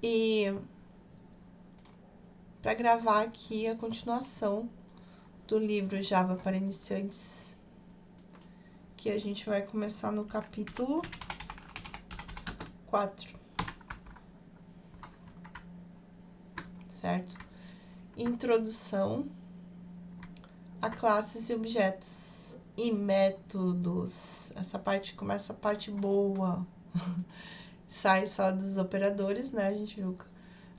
E para gravar aqui a continuação do livro Java para Iniciantes, que a gente vai começar no capítulo 4, certo? Introdução a classes e objetos e métodos. Essa parte começa a parte boa. Sai só dos operadores, né? A gente viu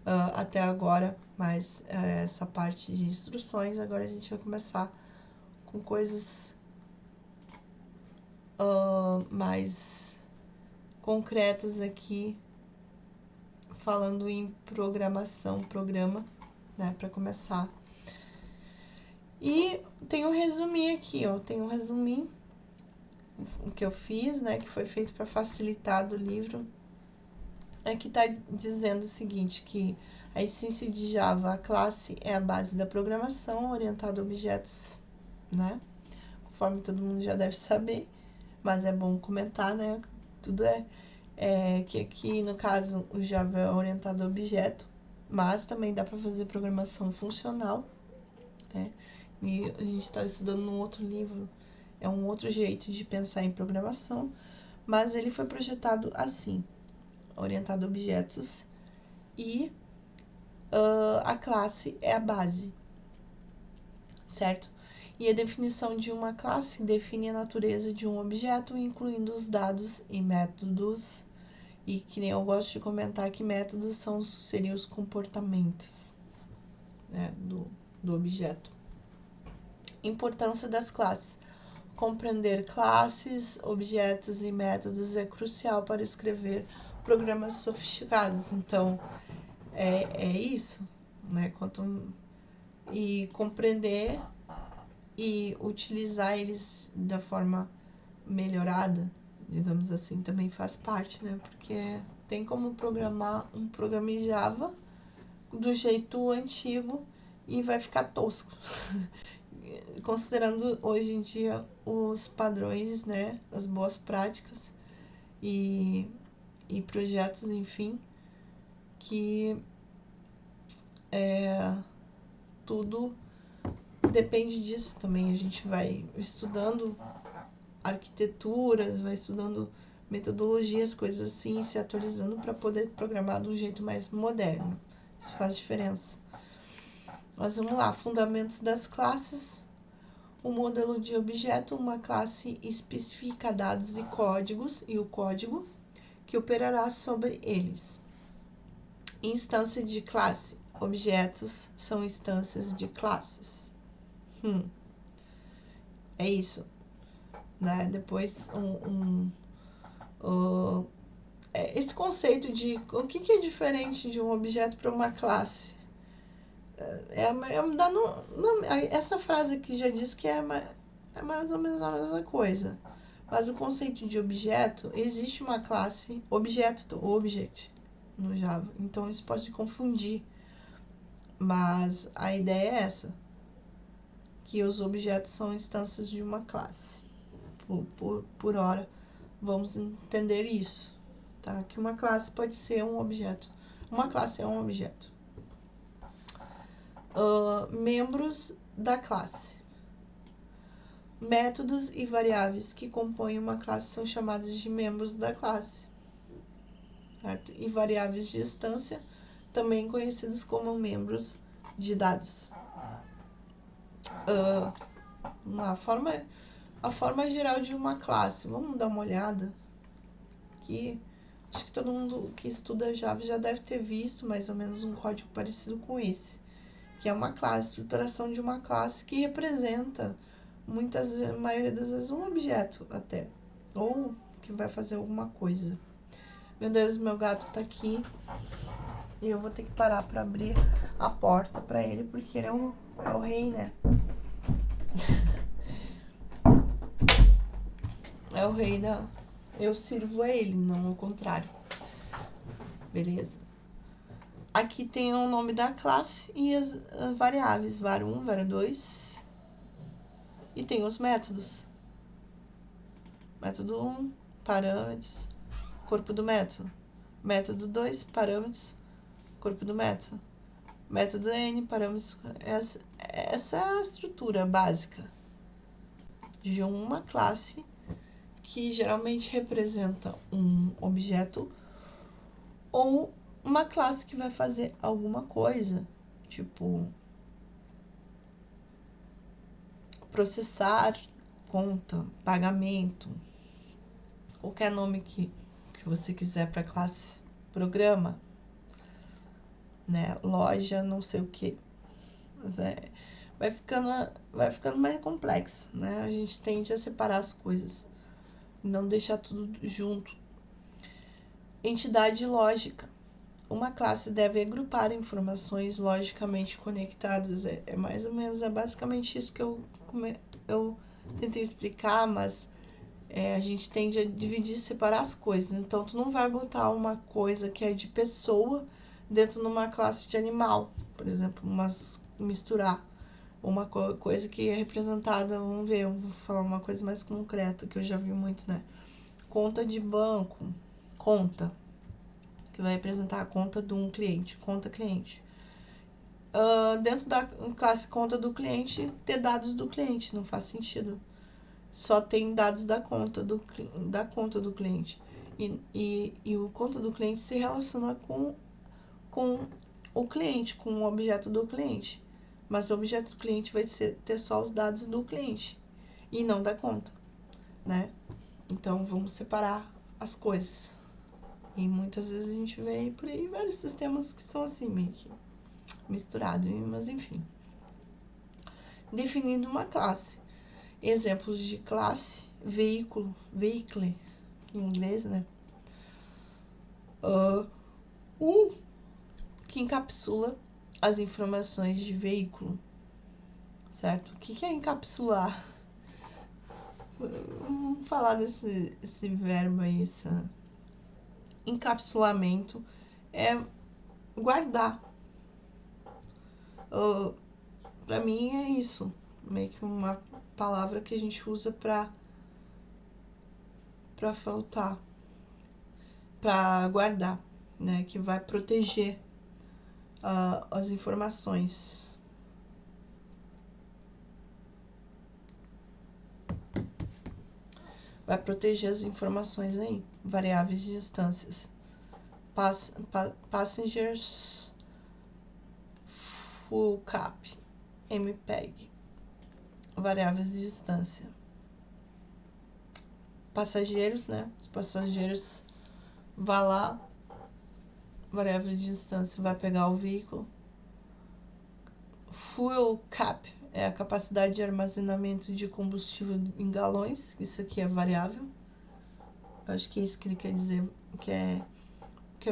até agora, mas essa parte de instruções, agora a gente vai começar com coisas mais concretas aqui, falando em programação, programa, né, para começar. E tem um resuminho aqui, ó, tem um resuminho o que eu fiz, né, que foi feito para facilitar do livro. Aqui tá dizendo o seguinte, que a essência de Java, a classe é a base da programação orientada a objetos, né, conforme todo mundo já deve saber, mas é bom comentar, né, tudo que aqui, no caso, o Java é orientado a objeto, mas também dá para fazer programação funcional, né? E a gente está estudando num outro livro, é um outro jeito de pensar em programação, mas ele foi projetado assim, orientado a objetos, e a classe é a base, certo? E a definição de uma classe define a natureza de um objeto, incluindo os dados e métodos. E que nem eu gosto de comentar que métodos seriam os comportamentos, né, do objeto. Importância das classes. Compreender classes, objetos e métodos é crucial para escrever programas sofisticados. Então, é isso, né? E compreender e utilizar eles da forma melhorada, digamos assim, também faz parte, né? Porque tem como programar um programa em Java do jeito antigo e vai ficar tosco. Considerando hoje em dia os padrões, né? As boas práticas e projetos, enfim, que tudo depende disso também. A gente vai estudando arquiteturas, vai estudando metodologias, coisas assim, se atualizando para poder programar de um jeito mais moderno. Isso faz diferença. Mas vamos lá, fundamentos das classes. O modelo de objeto, uma classe especifica dados e códigos, e o código que operará sobre eles. Instância de classe. Objetos são instâncias de classes. É isso. Né? Depois, esse conceito de o que é diferente de um objeto para uma classe. Essa frase aqui já diz que é mais ou menos a mesma coisa. Mas o conceito de objeto, existe uma classe object no Java. Então isso pode confundir. Mas a ideia é essa. Que os objetos são instâncias de uma classe. Por hora, vamos entender isso. Tá? Que uma classe pode ser um objeto. Uma classe é um objeto. Membros da classe. Métodos e variáveis que compõem uma classe são chamados de membros da classe. Certo? E variáveis de instância, também conhecidos como membros de dados. A forma geral de uma classe. Vamos dar uma olhada aqui. Acho que todo mundo que estuda Java já deve ter visto mais ou menos um código parecido com esse, que é uma classe, estruturação de uma classe que representa, a maioria das vezes, um objeto até, ou que vai fazer alguma coisa. Meu Deus, meu gato tá aqui e eu vou ter que parar para abrir a porta para ele, porque ele é o rei, né? É o rei eu sirvo a ele, não ao contrário. Beleza? Aqui tem o nome da classe e as variáveis, var1, var2. E tem os métodos. Método 1, parâmetros, corpo do método. Método 2, parâmetros, corpo do método. Método N, parâmetros... Essa é a estrutura básica de uma classe que geralmente representa um objeto ou uma classe que vai fazer alguma coisa, tipo processar, conta, pagamento, qualquer nome que você quiser para classe, programa, né, loja, não sei o que. Mas vai ficando mais complexo, né? A gente tende a separar as coisas, não deixar tudo junto. Entidade lógica. Uma classe deve agrupar informações logicamente conectadas. Mais ou menos, é basicamente isso que eu tentei explicar, mas a gente tende a dividir, separar as coisas. Então, tu não vai botar uma coisa que é de pessoa dentro de uma classe de animal, por exemplo, misturar uma coisa que é representada, vamos ver, eu vou falar uma coisa mais concreta, que eu já vi muito, né? Conta de banco, conta, que vai representar a conta de um cliente, conta cliente. Dentro da classe conta do cliente, ter dados do cliente, não faz sentido. Só tem dados da conta do cliente. E o conta do cliente se relaciona com o cliente, com o objeto do cliente. Mas o objeto do cliente vai ter só os dados do cliente e não da conta, né? Então, vamos separar as coisas. E muitas vezes a gente vê por aí vários sistemas que são assim, meio que misturados, mas enfim. Definindo uma classe. Exemplos de classe, veículo, vehicle, em inglês, né? Que encapsula as informações de veículo, certo? O que é encapsular? Vamos falar desse verbo aí, esse encapsulamento é guardar. Pra mim é isso, meio que uma palavra que a gente usa pra faltar, pra guardar, né? Que vai proteger as informações. Vai proteger as informações aí, variáveis de instâncias. Passengers, full cap, MPEG, variáveis de distância. Passageiros, né? Os passageiros vai lá, variável de distância, vai pegar o veículo. Fuel cap é a capacidade de armazenamento de combustível em galões. Isso aqui é variável. Acho que é isso que ele quer dizer, que é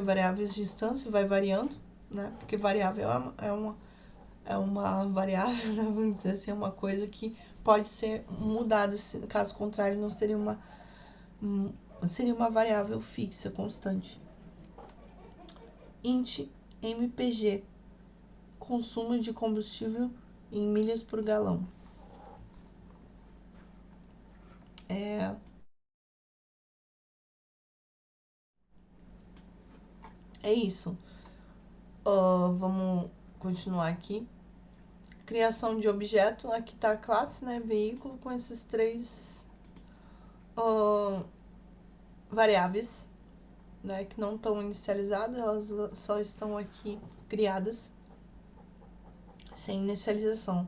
variáveis de distância, vai variando, né? Porque variável é uma variável, né? Vamos dizer assim, é uma coisa que pode ser mudada, caso contrário, não seria seria uma variável fixa, constante. Int MPG, consumo de combustível em milhas por galão. É isso. Vamos continuar aqui. Criação de objeto. Aqui está a classe, né? Veículo, com esses três variáveis, né? Que não estão inicializadas, elas só estão aqui criadas sem inicialização.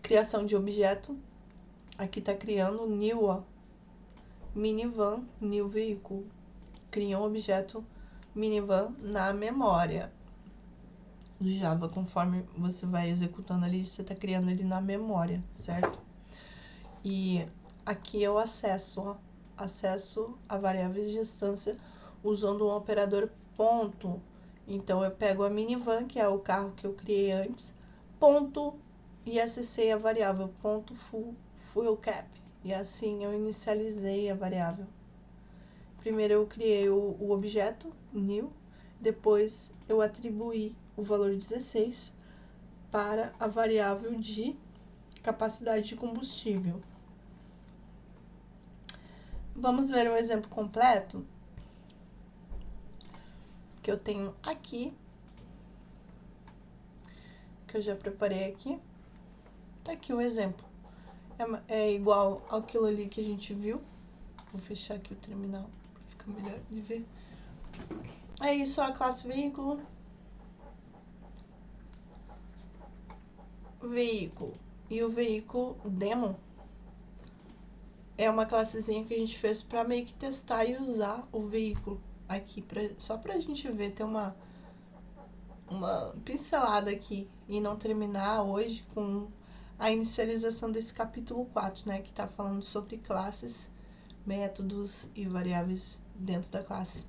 Criação de objeto. Aqui está criando new, minivan, new veículo. Cria um objeto minivan na memória do Java. Conforme você vai executando ali, você está criando ele na memória, certo? E aqui é o acesso, acesso a variáveis de instância usando um operador ponto. Então, eu pego a minivan, que é o carro que eu criei antes, ponto, e acessei a variável, ponto full cap. E assim eu inicializei a variável. Primeiro eu criei o objeto, new, depois eu atribuí o valor 16 para a variável de capacidade de combustível. Vamos ver um exemplo completo? que eu tenho aqui, que eu já preparei aqui. Tá aqui o exemplo. É igual àquilo ali que a gente viu. Vou fechar aqui o terminal para ficar melhor de ver. É isso, a classe veículo. Veículo. E o veículo demo é uma classezinha que a gente fez para meio que testar e usar o veículo aqui, só pra gente ver, ter uma pincelada aqui e não terminar hoje com a inicialização desse capítulo 4, né, que tá falando sobre classes, métodos e variáveis dentro da classe.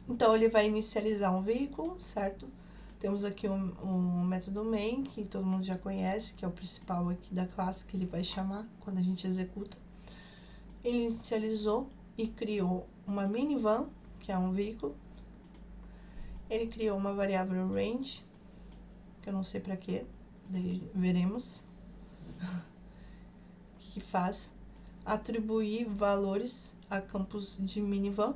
Então, ele vai inicializar um veículo, certo? Temos aqui um método main, que todo mundo já conhece, que é o principal aqui da classe, que ele vai chamar quando a gente executa. Ele inicializou e criou uma minivan, que é um veículo. Ele criou uma variável range, que eu não sei para quê, daí veremos o que faz. Atribuir valores a campos de minivan.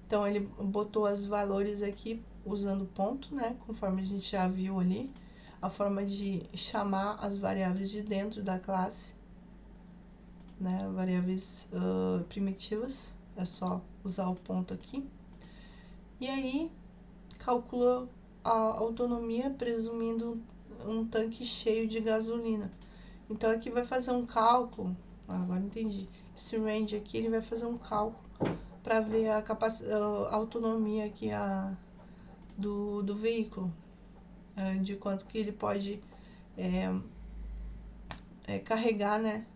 Então, ele botou os valores aqui usando ponto, né? Conforme a gente já viu ali. A forma de chamar as variáveis de dentro da classe, né? Variáveis primitivas. É só usar o ponto aqui. E aí, calcula a autonomia presumindo um tanque cheio de gasolina. Então, aqui vai fazer um cálculo. Agora entendi. Esse range aqui, ele vai fazer um cálculo para ver a autonomia aqui do veículo, de quanto que ele pode carregar, né?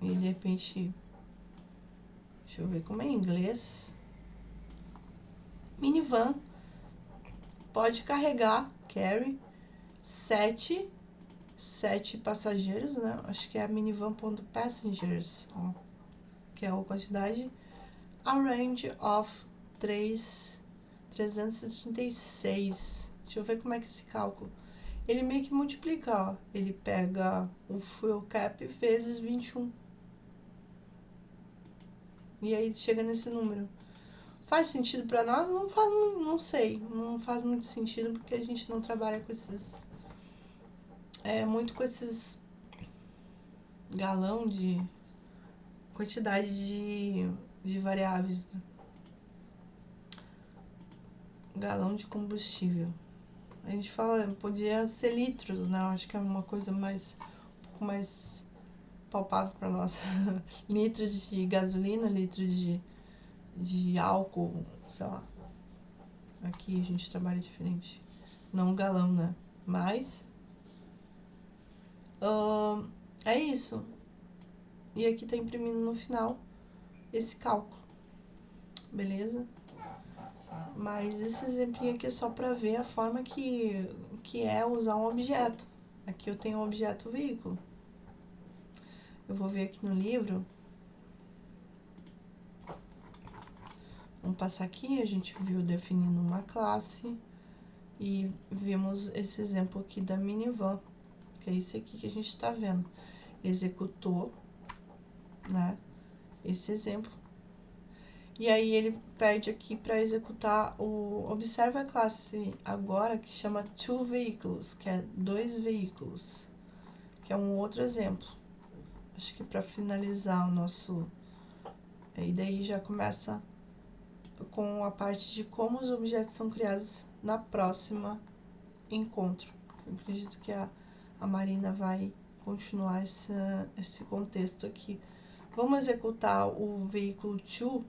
E de repente, deixa eu ver como é em inglês. Minivan pode carregar, carry, 7 passageiros, né? Acho que é a minivan.passengers, que é a quantidade. A range of 336. Deixa eu ver como é que esse cálculo. Ele meio que multiplica, ó. Ele pega o fuel cap vezes 21. E aí chega nesse número. Faz sentido para nós? Não faz, não sei. Não faz muito sentido porque a gente não trabalha com esses... muito com esses galão de quantidade de variáveis. Galão de combustível. A gente fala, podia ser litros, né? Eu acho que é uma coisa um pouco mais palpável para nós. Litros de gasolina, litros de álcool, sei lá. Aqui a gente trabalha diferente. Não um galão, né? Mas é isso. E aqui tá imprimindo no final esse cálculo. Beleza? Mas esse exemplinho aqui é só para ver a forma que é usar um objeto. Aqui eu tenho um objeto veículo. Eu vou ver aqui no livro. Vamos passar aqui, a gente viu definindo uma classe e vimos esse exemplo aqui da minivan, que é esse aqui que a gente está vendo. Executou, né, esse exemplo. E aí ele pede aqui para executar observa a classe agora que chama two vehicles, que é 2 veículos, que é um outro exemplo. Acho que para finalizar o nosso... E daí já começa com a parte de como os objetos são criados na próxima encontro. Eu acredito que a Marina vai continuar esse contexto aqui. Vamos executar o veículo two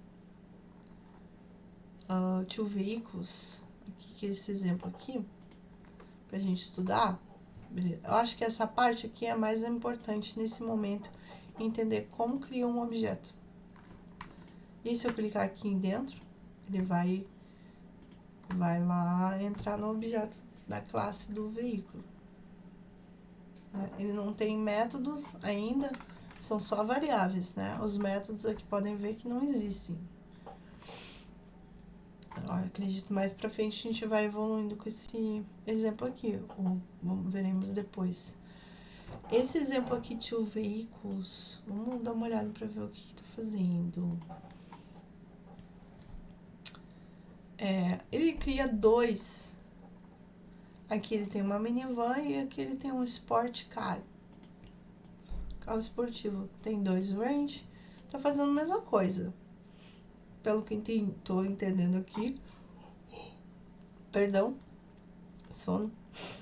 veículos, que é esse exemplo aqui, pra gente estudar. Beleza. Eu acho que essa parte aqui é mais importante nesse momento, entender como cria um objeto. E se eu clicar aqui dentro, ele vai lá entrar no objeto da classe do veículo. Ele não tem métodos ainda, são só variáveis, né? Os métodos aqui podem ver que não existem. Eu acredito mais pra frente a gente vai evoluindo com esse exemplo aqui, ou veremos depois. Esse exemplo aqui de veículos, vamos dar uma olhada pra ver o que tá fazendo. ele cria dois. Aqui ele tem uma minivan e aqui ele tem um sport car. Carro esportivo. Tem dois range. Tá fazendo a mesma coisa. Pelo que tô entendendo aqui. Perdão. Sono.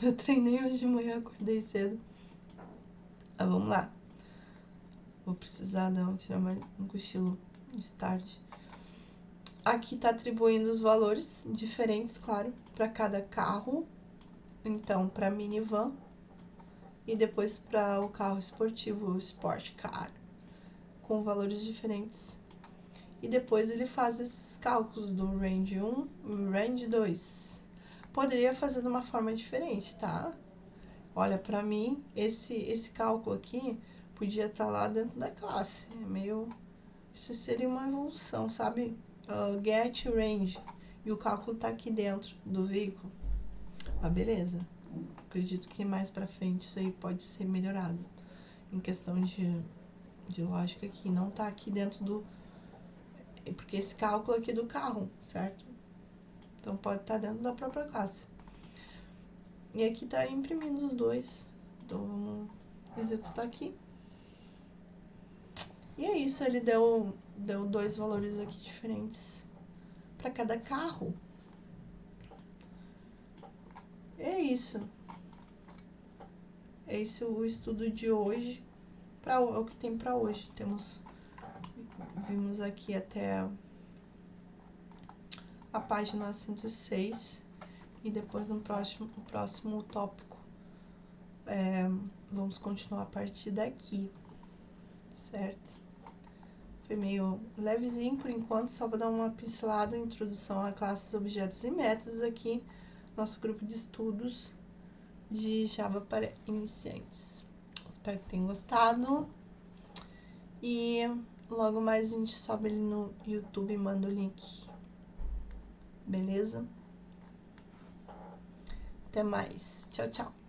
Eu treinei hoje de manhã, acordei cedo. Mas vamos lá. Vou precisar tirar mais um cochilo de tarde. Aqui tá atribuindo os valores diferentes, claro, para cada carro. Então, para minivan e depois para o carro esportivo, o Sport Car, com valores diferentes. E depois ele faz esses cálculos do Range 1 e Range 2. Poderia fazer de uma forma diferente, tá? Olha, para mim, esse cálculo aqui podia estar lá dentro da classe. Isso seria uma evolução, sabe? Get range. E o cálculo tá aqui dentro do veículo. Mas beleza. Acredito que mais pra frente isso aí pode ser melhorado. Em questão de lógica aqui. Não tá aqui dentro do... Porque esse cálculo aqui é do carro, certo? Então pode estar dentro da própria classe. E aqui tá imprimindo os dois. Então vamos executar aqui. E é isso, ele deu dois valores aqui diferentes para cada carro. É isso. É isso o estudo de hoje. É o que tem para hoje. Vimos aqui até a página 106 e depois no próximo tópico vamos continuar a partir daqui, certo? Foi meio levezinho por enquanto, só para dar uma pincelada, introdução a classes, objetos e métodos aqui, nosso grupo de estudos de Java para iniciantes. Espero que tenham gostado e logo mais a gente sobe ele no YouTube e manda o link. Beleza? Até mais. Tchau, tchau.